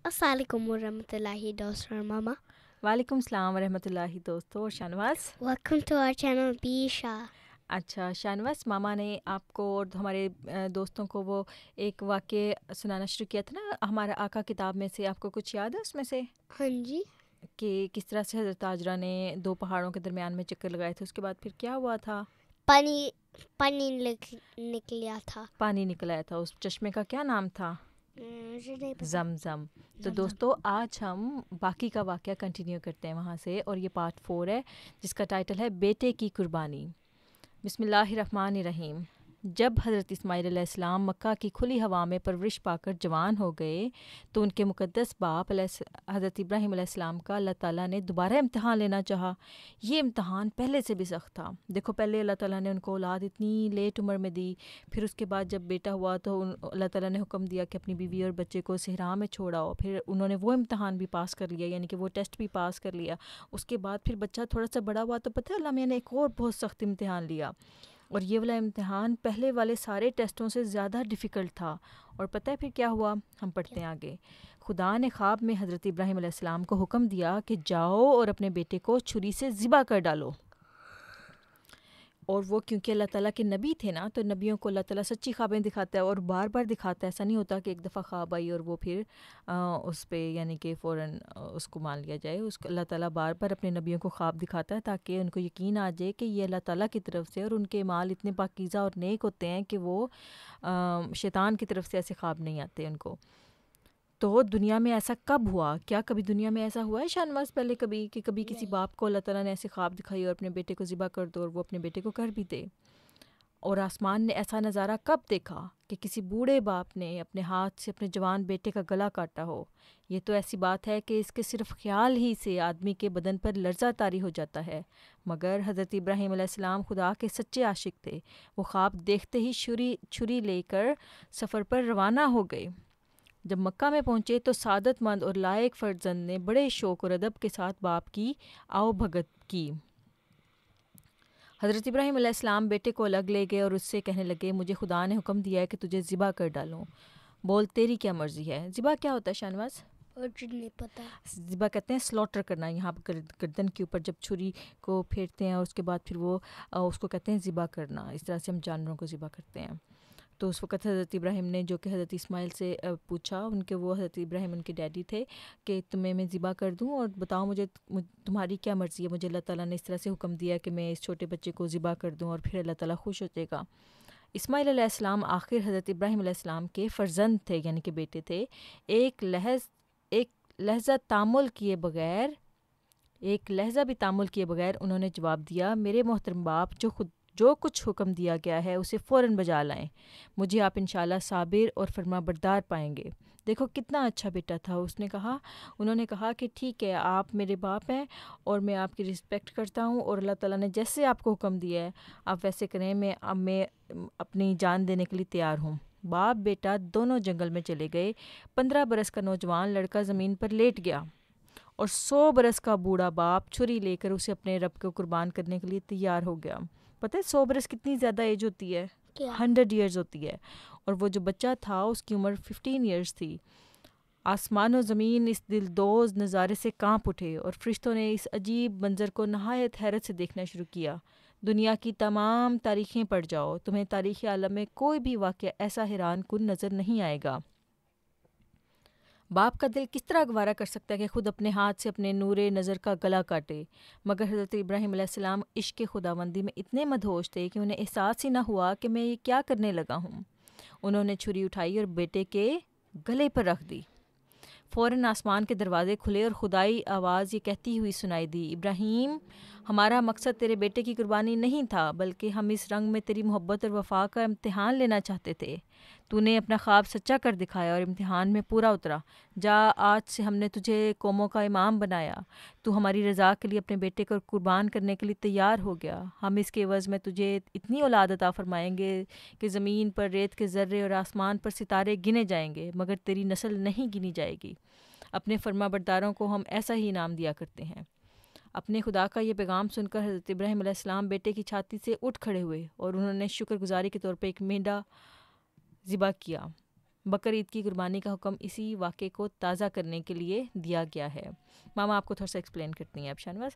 السلام علیکم ورحمۃ اللہ دوست اور ماما. وعلیکم السلام ورحمۃ اللہ دوستو اور Shahnawaz. Welcome to our channel بیشا. اچھا شانواز، ماما نے آپ کو اور ہمارے دوستوں کو وہ ایک واقعہ سنانا شروع کیا تھا نا ہمارا آقا کتاب میں سے، آپ کو کچھ یاد ہے اس میں سے؟ ہاں جی. کہ کس طرح سے حضرت ہاجرہ نے دو پہاڑوں کے درمیان میں چکر لگائے تھے، اس کے بعد پھر کیا ہوا تھا؟ پانی نکلیا تھا. پانی نکلا تھا. اس چشمے کا کیا نام تھا؟ مجھے نہیں پتا. زمزم. تو دوستو آج ہم باقی کا واقعہ کنٹینیو کرتے ہیں وہاں سے، اور یہ پارٹ 4 ہے جس کا ٹائٹل ہے بیٹے کی قربانی. بسم اللہ الرحمن الرحیم. جب حضرت اسماعیل علیہ السلام مکہ کی کھلی ہوا میں پرورش پا کر جوان ہو گئے تو ان کے مقدس باپ حضرت ابراہیم علیہ السلام کا اللہ تعالیٰ نے دوبارہ امتحان لینا چاہا. یہ امتحان پہلے سے بھی سخت تھا. دیکھو، پہلے اللہ تعالیٰ نے ان کو اولاد اتنی لیٹ عمر میں دی، پھر اس کے بعد جب بیٹا ہوا تو اللہ تعالیٰ نے حکم دیا کہ اپنی بیوی اور بچے کو صحرا میں چھوڑاؤ. پھر انہوں نے وہ امتحان بھی پاس کر لیا، یعنی کہ وہ ٹیسٹ بھی پاس کر لیا. اس کے بعد پھر بچہ تھوڑا سا بڑا ہوا تو پتہ ہے اللہ میں نے ایک اور بہت سخت امتحان لیا، اور یہ والا امتحان پہلے والے سارے ٹیسٹوں سے زیادہ ڈیفیکلٹ تھا. اور پتہ ہے پھر کیا ہوا؟ ہم پڑھتے ہیں آگے. خدا نے خواب میں حضرت ابراہیم علیہ السلام کو حکم دیا کہ جاؤ اور اپنے بیٹے کو چھری سے ذبح کر ڈالو. اور وہ کیونکہ اللہ تعالیٰ کے نبی تھے نا، تو نبیوں کو اللہ تعالیٰ سچی خوابیں دکھاتا ہے اور بار بار دکھاتا ہے. ایسا نہیں ہوتا کہ ایک دفعہ خواب آئی اور وہ پھر اس پہ یعنی کہ فوراً اس کو مان لیا جائے. اس کو اللہ تعالیٰ بار بار اپنے نبیوں کو خواب دکھاتا ہے تاکہ ان کو یقین آ جائے کہ یہ اللہ تعالیٰ کی طرف سے، اور ان کے اعمال اتنے پاکیزہ اور نیک ہوتے ہیں کہ وہ شیطان کی طرف سے ایسے خواب نہیں آتے ان کو. تو دنیا میں ایسا کب ہوا؟ کیا کبھی دنیا میں ایسا ہوا ہے شانواز پہلے کبھی کہ کبھی کسی باپ کو اللہ تعالیٰ نے ایسے خواب دکھائی اور اپنے بیٹے کو ذبح کر دو، اور وہ اپنے بیٹے کو کر بھی دے؟ اور آسمان نے ایسا نظارہ کب دیکھا کہ کسی بوڑھے باپ نے اپنے ہاتھ سے اپنے جوان بیٹے کا گلا کاٹا ہو؟ یہ تو ایسی بات ہے کہ اس کے صرف خیال ہی سے آدمی کے بدن پر لرزہ طاری ہو جاتا ہے. مگر حضرت ابراہیم علیہ السلام خدا کے سچے عاشق تھے. وہ خواب دیکھتے ہی چھری لے کر سفر پر روانہ ہو گئے. جب مکہ میں پہنچے تو سعادت مند اور لائق فرزند نے بڑے شوق اور ادب کے ساتھ باپ کی آؤ بھگت کی. حضرت ابراہیم علیہ السلام بیٹے کو الگ لے گئے اور اس سے کہنے لگے، مجھے خدا نے حکم دیا ہے کہ تجھے ذبح کر ڈالوں. بول تیری کیا مرضی ہے. ذبح کیا ہوتا ہے شانواز؟ مجھے نہیں پتا. ذبح کہتے ہیں سلوٹر کرنا. یہاں پر گردن کے اوپر جب چھری کو پھیرتے ہیں اور اس کے بعد پھر وہ اس کو کہتے ہیں ذبح کرنا. اس طرح سے ہم جانوروں کو ذبح کرتے ہیں. تو اس وقت حضرت ابراہیم نے جو کہ حضرت اسماعیل سے پوچھا، ان کے وہ حضرت ابراہیم ان کے ڈیڈی تھے، کہ تمہیں میں ذبح کر دوں اور بتاؤ مجھے تمہاری کیا مرضی ہے. مجھے اللہ تعالیٰ نے اس طرح سے حکم دیا کہ میں اس چھوٹے بچے کو ذبح کر دوں اور پھر اللہ تعالیٰ خوش ہو جائے گا. اسماعیل علیہ السلام آخر حضرت ابراہیم علیہ السلام کے فرزند تھے، یعنی کہ بیٹے تھے. ایک لحظہ بھی تعامل کیے بغیر انہوں نے جواب دیا، میرے محترم باپ، جو کچھ حکم دیا گیا ہے اسے فوراً بجا لائیں. مجھے آپ انشاءاللہ صابر اور فرما بردار پائیں گے. دیکھو کتنا اچھا بیٹا تھا. انہوں نے کہا کہ ٹھیک ہے، آپ میرے باپ ہیں اور میں آپ کی رسپیکٹ کرتا ہوں، اور اللہ تعالیٰ نے جیسے آپ کو حکم دیا ہے آپ ویسے کریں. میں اپنی جان دینے کے لیے تیار ہوں. باپ بیٹا دونوں جنگل میں چلے گئے. 15 برس کا نوجوان لڑکا زمین پر لیٹ گیا اور 100 برس کا بوڑھا باپ چھری لے کر اسے اپنے رب کو قربان کرنے کے لیے تیار ہو گیا. پتہ ہے 100 برس کتنی زیادہ ایج ہوتی ہے؟ 100 ایئرز ہوتی ہے. اور وہ جو بچہ تھا اس کی عمر 15 ایئرز تھی. آسمان و زمین اس دلدوز نظارے سے کانپ اٹھے اور فرشتوں نے اس عجیب منظر کو نہایت حیرت سے دیکھنا شروع کیا. دنیا کی تمام تاریخیں پڑھ جاؤ، تمہیں تاریخ عالم میں کوئی بھی واقعہ ایسا حیران کن نظر نہیں آئے گا. باپ کا دل کس طرح گوارا کر سکتا ہے کہ خود اپنے ہاتھ سے اپنے نور نظر کا گلا کاٹے؟ مگر حضرت ابراہیم علیہ السلام عشق خداوندی میں اتنے مدہوش تھے کہ انہیں احساس ہی نہ ہوا کہ میں یہ کیا کرنے لگا ہوں. انہوں نے چھری اٹھائی اور بیٹے کے گلے پر رکھ دی. فوراً آسمان کے دروازے کھلے اور خدائی آواز یہ کہتی ہوئی سنائی دی، ابراہیم، ہمارا مقصد تیرے بیٹے کی قربانی نہیں تھا، بلکہ ہم اس رنگ میں تیری محبت اور وفا کا امتحان لینا چاہتے تھے. تو نے اپنا خواب سچا کر دکھایا اور امتحان میں پورا اترا. جا، آج سے ہم نے تجھے قوموں کا امام بنایا. تو ہماری رضا کے لیے اپنے بیٹے کو قربان کرنے کے لیے تیار ہو گیا. ہم اس کے عوض میں تجھے اتنی اولاد عطا فرمائیں گے کہ زمین پر ریت کے ذرے اور آسمان پر ستارے گنے جائیں گے، مگر تیری نسل نہیں گنی جائے گی. اپنے فرما برداروں کو ہم ایسا ہی انعام دیا کرتے ہیں. اپنے خدا کا یہ پیغام سن کر حضرت ابراہیم علیہ السلام بیٹے کی چھاتی سے اٹھ کھڑے ہوئے اور انہوں نے شکر گزاری کے طور پہ ایک مینڈا ذبح کیا. بقر عید کی قربانی کا حکم اسی واقعے کو تازہ کرنے کے لیے دیا گیا ہے۔ ماما آپ کو تھوڑا سا ایکسپلین کرتی ہیں اب شاہنواز۔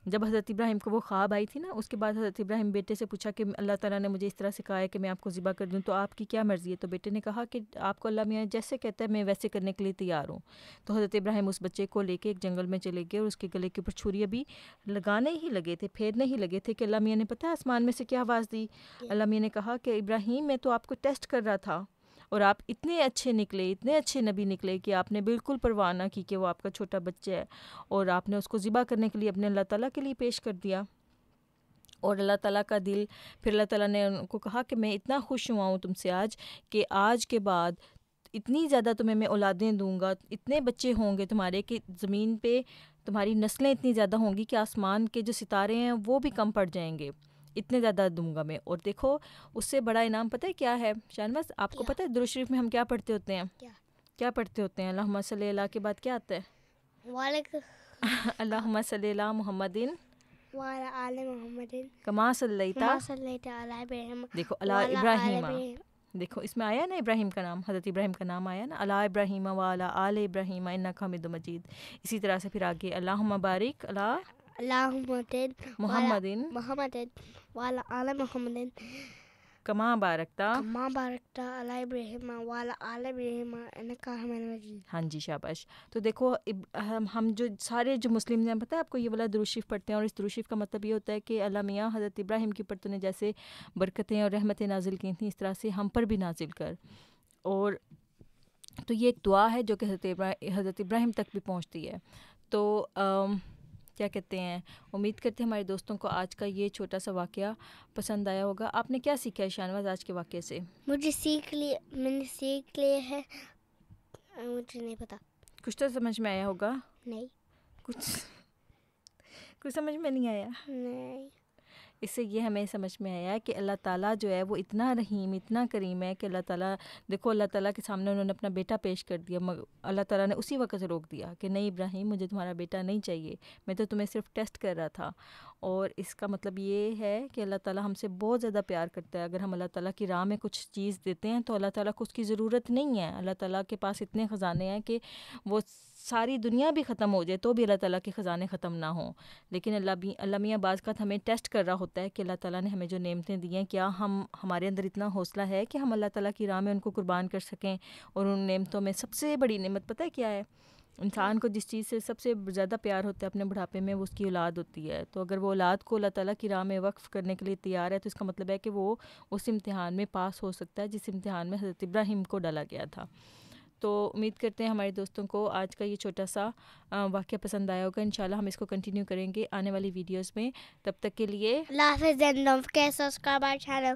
جب حضرت ابراہیم کو وہ خواب آئی تھی نا، اس کے بعد حضرت ابراہیم بیٹے سے پوچھا کہ اللہ تعالیٰ نے مجھے اس طرح سے کہا ہے کہ میں آپ کو ذبح کر دوں، تو آپ کی کیا مرضی ہے؟ تو بیٹے نے کہا کہ آپ کو اللہ میاں جیسے کہتا ہے میں ویسے کرنے کے لیے تیار ہوں۔ تو حضرت ابراہیم اس بچے کو لے کے ایک جنگل میں چلے گئے، اور اس کے گلے کے اوپر چھری ابھی لگانے ہی لگے تھے، پھیرنے ہی لگے تھے کہ اللہ میاں نے پتہ ہے آسمان میں سے کیا آواز دی؟ اللہ میاں نے کہا کہ ابراہیم میں تو آپ کو ٹیسٹ کر رہا تھا، اور آپ اتنے اچھے نکلے، اتنے اچھے نبی نکلے کہ آپ نے بالکل پرواہ نہ کی کہ وہ آپ کا چھوٹا بچہ ہے، اور آپ نے اس کو ذبح کرنے کے لیے اپنے اللہ تعالیٰ کے لیے پیش کر دیا۔ اور اللہ تعالیٰ کا دل، پھر اللہ تعالیٰ نے ان کو کہا کہ میں اتنا خوش ہوا ہوں تم سے آج، کہ آج کے بعد اتنی زیادہ تمہیں میں اولادیں دوں گا، اتنے بچے ہوں گے تمہارے کہ زمین پہ تمہاری نسلیں اتنی زیادہ ہوں گی کہ آسمان کے جو ستارے ہیں وہ بھی کم پڑ جائیں گے، اتنے زیادہ دوں گا میں۔ اور دیکھو اس سے بڑا انعام پتہ ہے کیا ہے شاہنواز؟ آپ کو پتہ ہے درود شریف میں ہم کیا پڑھتے ہوتے ہیں؟ کیا پڑھتے ہوتے ہیں؟ اللہم صلی اللہ کے بعد کیا آتا ہے؟ اللہم صلی اللہ محمدin وعلی آل محمد کما صلیتا، صلیت علی ابراہیم، دیکھو اللہ ابراہیم، دیکھو اس میں آیا نا ابراہیم کا نام، حضرت ابراہیم کا نام آیا نا، اللہ ابراہیم وعلی آل ابراہیم انک حمید مجید۔ اسی طرح سے پھر آگے اللہم بارک اللہم محمدin محمد وعلی آل محمد کما بارکتا، کما بارکتا علی ابراہیم وعلی آل ابراہیم انک حمید مجید۔ ہاں جی شاباش۔ تو دیکھو ہم جو سارے جو مسلم ہیں، پتہ ہے آپ کو، یہ والا درود شریف پڑھتے ہیں، اور اس درود شریف کا مطلب یہ ہوتا ہے کہ اللہ میاں حضرت ابراہیم کے اوپر تو نے جیسے برکتیں اور رحمتیں نازل کی تھیں، اس طرح سے ہم پر بھی نازل کر۔ اور تو یہ ایک دعا ہے جو کہ حضرت ابراہیم تک بھی پہنچتی ہے۔ تو کیا کہتے ہیں، امید کرتے ہیں ہمارے دوستوں کو آج کا یہ چھوٹا سا واقعہ پسند آیا ہوگا۔ آپ نے کیا سیکھا ہے شاہنواز آج کے واقعے سے؟ میں نے سیکھ لیا ہے، مجھے نہیں پتا، کچھ تو سمجھ میں آیا ہوگا؟ نہیں کچھ سمجھ میں نہیں آیا؟ نہیں۔ اس سے یہ ہمیں سمجھ میں آیا کہ اللہ تعالیٰ جو ہے وہ اتنا رحیم، اتنا کریم ہے کہ اللہ تعالیٰ، دیکھو اللہ تعالیٰ کے سامنے انہوں نے اپنا بیٹا پیش کر دیا، اللہ تعالیٰ نے اسی وقت روک دیا کہ نہیں ابراہیم مجھے تمہارا بیٹا نہیں چاہیے، میں تو تمہیں صرف ٹیسٹ کر رہا تھا۔ اور اس کا مطلب یہ ہے کہ اللہ تعالیٰ ہم سے بہت زیادہ پیار کرتا ہے۔ اگر ہم اللہ تعالیٰ کی راہ میں کچھ چیز دیتے ہیں تو اللہ تعالیٰ کو اس کی ضرورت نہیں ہے۔ اللہ تعالیٰ کے پاس اتنے خزانے ہیں کہ وہ ساری دنیا بھی ختم ہو جائے تو بھی اللہ تعالیٰ کے خزانے ختم نہ ہوں، لیکن اللہ میاں بعض کا ہمیں ٹیسٹ کر رہا ہوتا ہے کہ اللہ تعالیٰ نے ہمیں جو نعمتیں دی ہیں، کیا ہمارے اندر اتنا حوصلہ ہے کہ ہم اللہ تعالیٰ کی راہ میں ان کو قربان کر سکیں۔ اور ان نعمتوں میں سب سے بڑی نعمت پتہ ہے کیا ہے؟ انسان کو جس چیز سے سب سے زیادہ پیار ہوتا ہے اپنے بڑھاپے میں، وہ اس کی اولاد ہوتی ہے۔ تو اگر وہ اولاد کو اللہ تعالیٰ کی راہ میں وقف کرنے کے لیے تیار ہے تو اس کا مطلب ہے کہ وہ اس امتحان میں پاس ہو سکتا ہے جس امتحان میں حضرت ابراہیم کو ڈالا گیا تھا۔ تو امید کرتے ہیں ہمارے دوستوں کو آج کا یہ چھوٹا سا واقعہ پسند آیا ہوگا۔ انشاءاللہ ہم اس کو کنٹینیو کریں گے آنے والی ویڈیوز میں۔ تب تک کے لیے اللہ حافظ، and don't forget subscribe our channel.